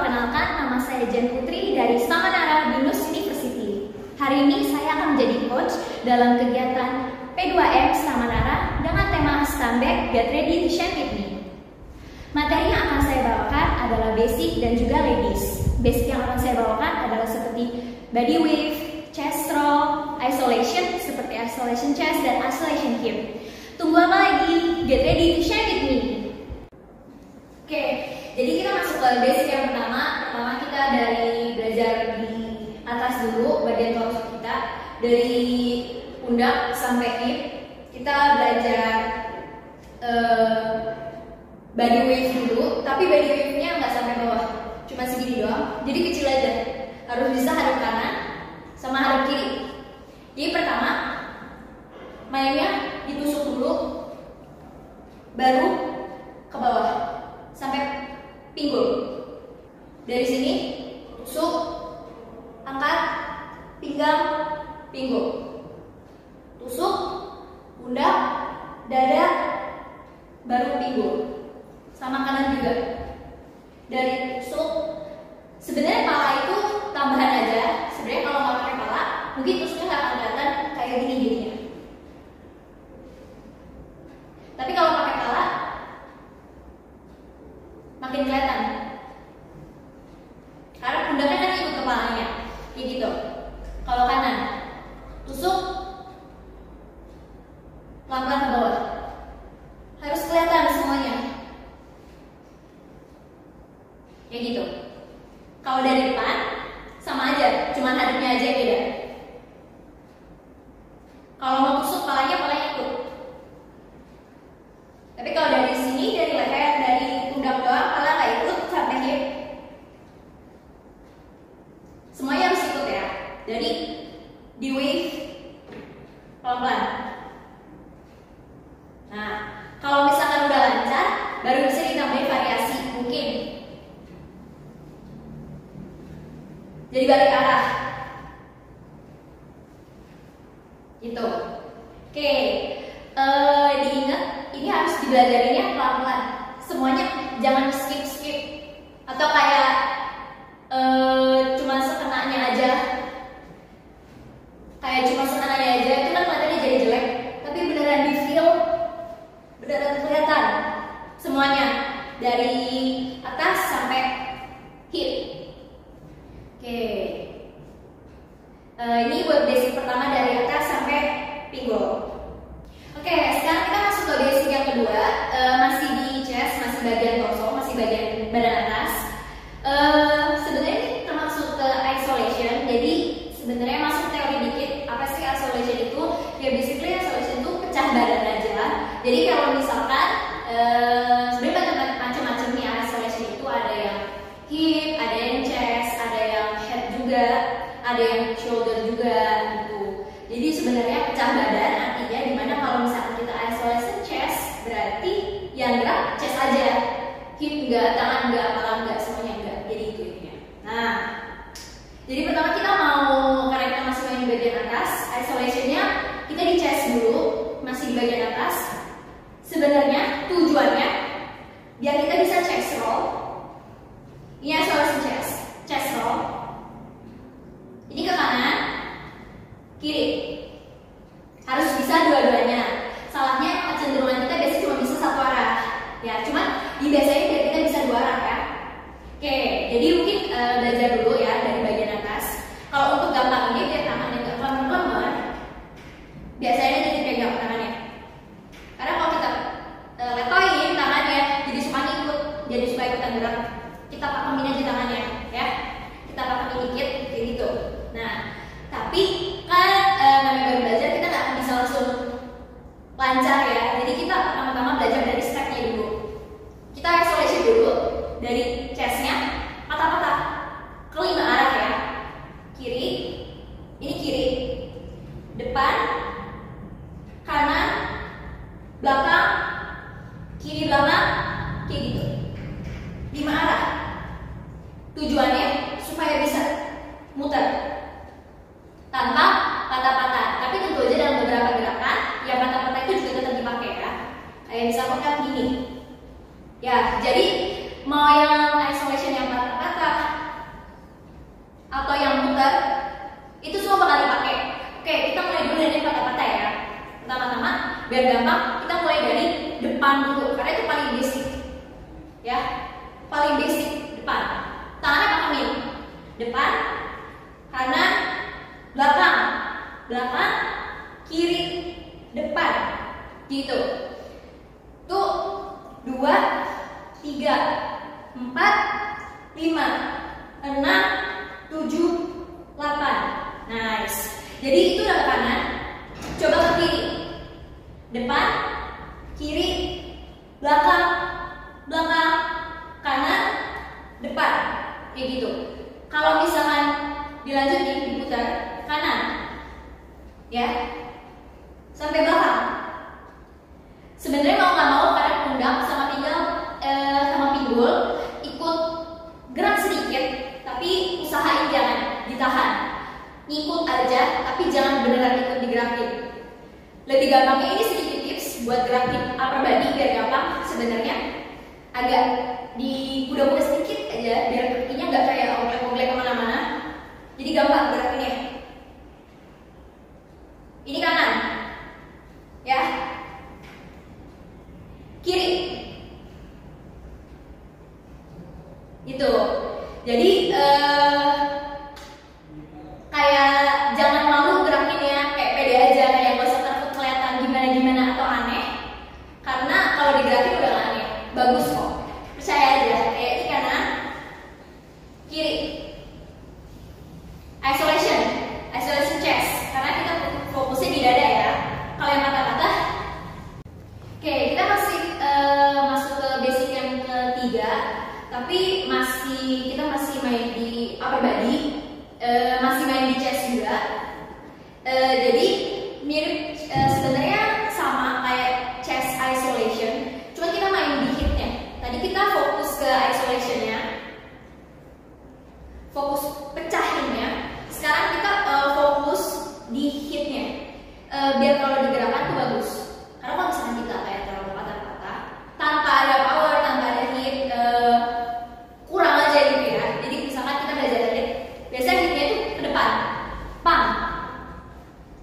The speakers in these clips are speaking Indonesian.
perkenalkan, nama saya Jan Putri dari Samanara Binus University. Hari ini saya akan menjadi coach dalam kegiatan P2M Samanara dengan tema Stand Back, Get Ready to Shine With Me. Materi yang akan saya bawakan adalah basic dan juga ladies. Basic yang akan saya bawakan adalah seperti body wave, chest roll, isolation seperti isolation chest dan isolation hip. Tunggu apa lagi? Get ready to shine with me. Oke, jadi kita masuk ke basic yang pertama. Pertama kita dari belajar di atas dulu, bagian torso kita dari pundak sampai hip. Kita belajar body wave dulu, tapi body wave-nya nggak sampai bawah, cuma segini doang. Jadi kecil aja, harus bisa hadap kanan sama hadap kiri. Jadi pertama mainnya ditusuk dulu, baru ke bawah sampai pinggul. Dari sini tusuk, angkat, pinggang, pinggul, tusuk, pundak, dada, baru pinggul. Sama kanan juga. Dari tusuk, sebenarnya pala itu tambahan aja. Sebenarnya kalau nggak pakai pala, mungkin tusuknya nggak akan kelihatan kayak gini jadinya. Tapi kalau pakai pala, makin kelihatan. Karena pundaknya kan ikut kepalanya, kayak gitu. Kalau kanan, tusuk, pelan-pelan ke bawah. Harus kelihatan semuanya. Kayak gitu. Kalau dari depan sama aja, cuman hadapnya aja yang beda. Kalau mau tusuk palanya ikut. Tapi kalau dari sini, dari leher, dari pundak doang, pala nggak ikut sampai hip. Semuanya harus ikut ya. Jadi di wave pelan-pelan. Nah, kalau misalkan udah lancar, baru bisa ditambahin variasi mungkin. Jadi balik arah. Gitu. Oke. Diingat, ini harus dibelajarinya pelan-pelan. Semuanya jangan skip. Atau kayak cuma sekenanya aja. Kayak cuma sekenanya aja, itu kan kelihatannya jadi jelek. Tapi beneran di feel, beneran kelihatan semuanya. Dari atas sampai hip. Oke, ini buat basic pertama dari atas sampai pinggul. Oke, sekarang kita masuk ke basic yang kedua, masih di chest, masih bagian torso, masih bagian badan atas. Sebenarnya ini termasuk ke isolation, jadi sebenarnya masuk teori dikit. Apa sih isolation itu? Ya basically isolation itu pecah badan aja. Jadi kalau misalkan sebenarnya macam-macam nih isolation itu, ada yang hip, ada yang chest, ada yang head juga, ada yang shoulder juga gitu. Jadi sebenarnya pecah badan artinya dimana kalau misalkan kita isolation chest, berarti yang gerak chest aja, hip enggak, tangan enggak, pala enggak, semuanya enggak. Jadi itu intinya. Nah, jadi pertama kita mau, karena kita masih main di bagian atas, isolationnya kita di chest dulu, masih di bagian atas. Sebenarnya tujuannya biar kita bisa chest roll. Ini isolation chest roll. Ini ke kanan, kiri. Harus bisa dua-duanya. Salahnya kecenderungan kita biasanya cuma bisa satu arah. Ya, cuman biasanya biar kita bisa dua arah ya. Oke, jadi mungkin belajar dulu ya dari bagian atas. Kalau untuk gampang ini biar tangannya nggak kelemar, biasanya jadi pegang tangannya. Karena kalau kita letoin tangannya, jadi suka ngikut, jadi supaya ikutan gerak. Kita pakemin aja tangannya, ya. Kita pakemin dikit, kayak gitu. Nah, tapi kan namanya baru belajar, kita nggak akan bisa langsung lancar ya. Jadi kita pertama-tama belajar dari stepnya dulu. Kita isolation dulu dari chestnya, patah-patah, kelima depan, kanan, belakang, belakang, kiri, depan, gitu. Tuh 2, 3, 4, 5, 6, 7, 8. Nice. Jadi itu udah ke kanan. Coba ke kiri. Depan, kiri, belakang, belakang, kanan, depan. Kayak gitu. Kalau misalkan dilanjutin diputar kanan, ya, sampai belakang. Sebenarnya mau nggak mau karena pundak sama pinggang sama pinggul ikut gerak sedikit, tapi usahain jangan ditahan, ngikut aja, tapi jangan beneran ikut digerakin. Lebih gampangnya ini sedikit tips buat gerakin upper body biar gampang. Sebenarnya agak dimudah-mudah sedikit aja biar kakinya nggak kayak oglek-oglek kemana-mana. Jadi gampang gerakinnya. Ini kanan, ya. Kiri, gitu. Jadi kayak jangan malu gerakinnya, kayak pede aja, kayak gak usah takut kelihatan gimana-gimana atau aneh. Karena kalau digerakin udah gak aneh, bagus kok. Percaya aja, kayak ini kanan, kiri. Isolation chest, karena kita fokusnya di dada ya. Kalau yang patah-patah, oke, kita masih masuk ke basic yang ketiga, tapi kita masih main di upper body, masih main di chest juga. Jadi mirip sebenarnya sama kayak chest isolation, cuma kita main di hipnya. Tadi kita fokus ke isolationnya, fokus pecahinnya. Sekarang kita fokus di hipnya, biar kalau digerakkan tuh bagus. Karena kalau misalnya kita kayak terlalu patah-patah, tanpa ada power, tanpa ada hip, kurang aja gitu ya. Jadi misalkan kita belajar hip, biasanya hipnya itu ke depan, pam,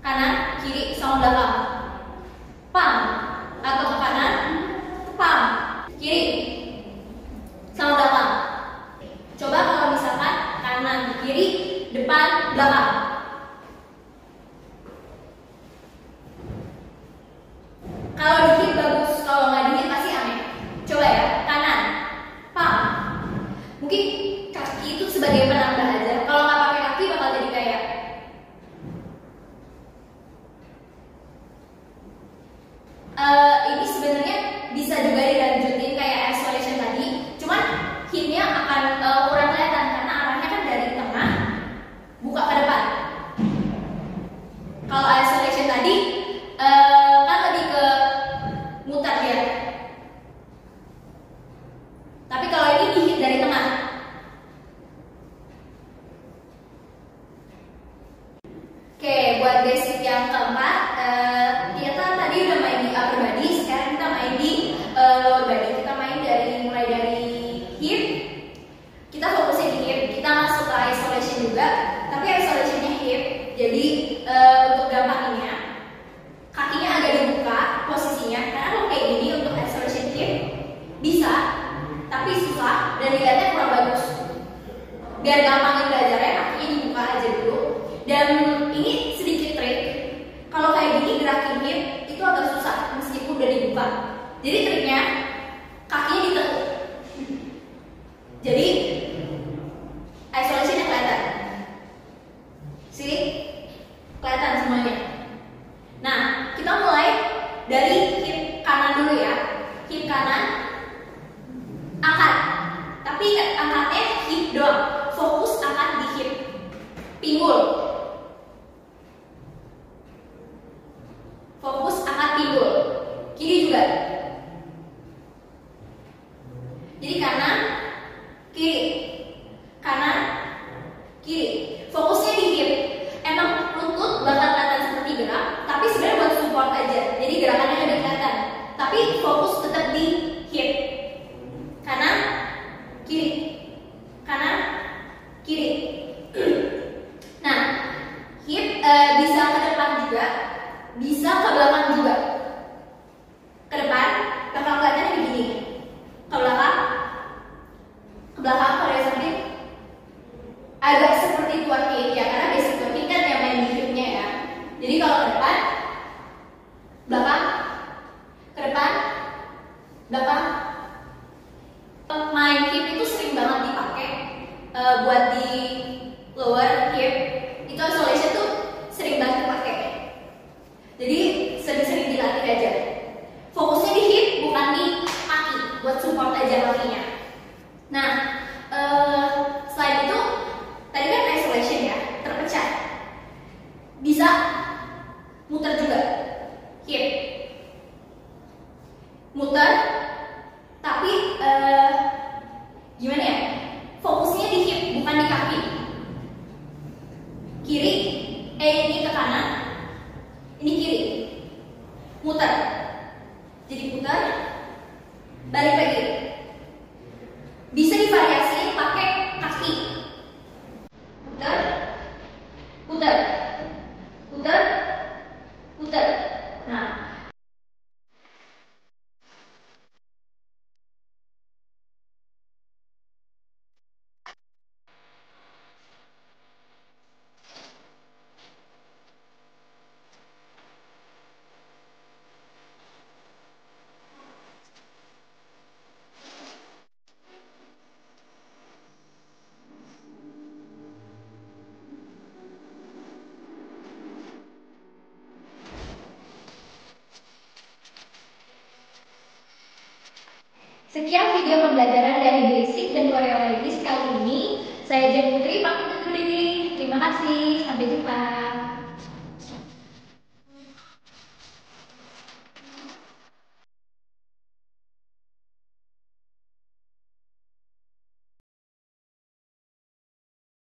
kanan, kiri, sama belakang, pam, atau ke kanan, pam, kiri, sama belakang. Coba kalau misalkan kanan, kiri, depan, belakang. Kalau di hip bagus, kalau nggak di hip pasti aneh. Coba ya, kanan, pam. Mungkin kaki itu sebagai penambah aja. Kalau nggak pakai kaki bakal jadi kayak ini sebenarnya bisa juga dilanjutin kayak isolation tadi. Cuman hipnya akan kurang kelihatan karena arahnya kan dari tengah buka ke depan. Kalau isolation tadi kan lebih ke mutar ya. Tapi kalau ini dihit dari tengah. Oke, buat basic yang keempat, kita tadi udah main di upper body, sekarang kita main di lower body. Kita main mulai dari hip. Kita fokusnya di hip, kita masuk ke isolation juga, tapi isolationnya hip. Jadi untuk gampanginnya, kakinya agak dibuka posisinya. Karena kalau kayak gini untuk isolation hip bisa, tapi susah dan dilihatnya kurang bagus. Biar gampangin belajarnya, kakinya dibuka aja dulu. Dan ini sedikit trik. Kalau kayak gini gerakin hip itu agak susah meskipun udah dibuka. Jadi triknya kakinya ditekuk. Jadi isolationnya kelihatan. Sini kelihatan semuanya. Nah, kita mulai dari hip kanan dulu ya. Hip kanan angkat. Tapi angkatnya hip doang. Fokus angkat di hip. Pinggul. Fokus angkat pinggul. Kiri juga. Jadi kanan, kiri. Kanan, kiri. Fokusnya di hip. Emang lutut bakal kelihatan seperti gerak, tapi sebenarnya buat support aja. Jadi gerakannya lebih kelihatan. Tapi fokus tetap di hip. Kanan, kiri. Kanan, kiri. Nah, hip bisa ke depan juga, bisa ke belakang juga. Ke depan, bakal kelihatan begini. Ke belakang kalau yang sakit agak seperti twerking ya, karena basic twerking kan yang main di hipnya ya. Jadi kalau ke depan, belakang, ke depan, belakang. Main hip itu sering banget dipakai buat di lower hip. Itu isolation tuh sering banget dipakai. Jadi sering-sering dilatih aja. Fokusnya di hip, bukan di kaki, buat support aja kakinya. Nah, selain itu tadi kan isolation ya, terpecah. Bisa muter juga, hip, muter, tapi gimana ya? Fokusnya di hip, bukan di kaki. Kiri, ini ke kanan, ini kiri, muter. Jadi putar, balik lagi. Bisa divariasiin pakai kaki. Putar, putar, putar, putar. Nah, sekian video pembelajaran dari basic dan koreologis kali ini. Saya Jen Putri, pamit undur diri. Terima kasih, sampai jumpa.